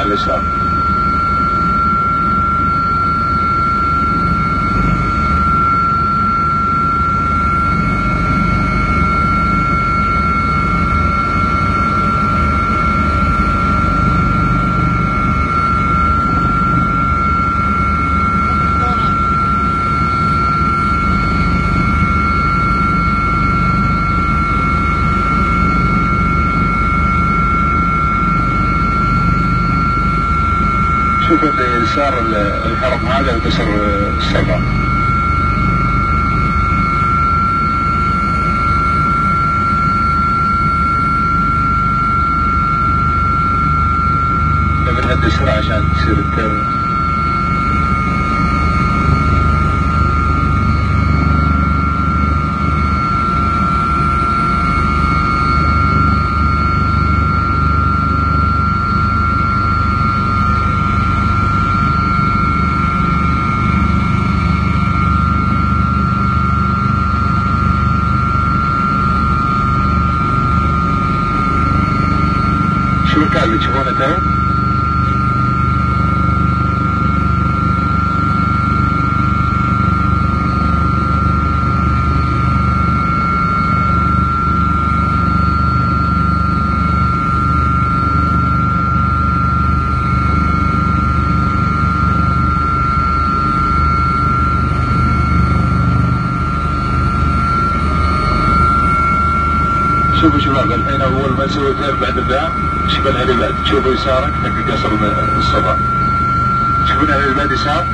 على اليسار. شوف اللي يسار الحرم هذا القصر الصبا. نبي السرعة عشان تصير الترم. شو المكان اللي تشوفونه ترى؟ شوفوا شباب الحين اول ما نسوي تير بعد الدعم شوف الهليباد، تشوفوا يسارك حق قصر الصبا، تشوفون الهليباد يسار؟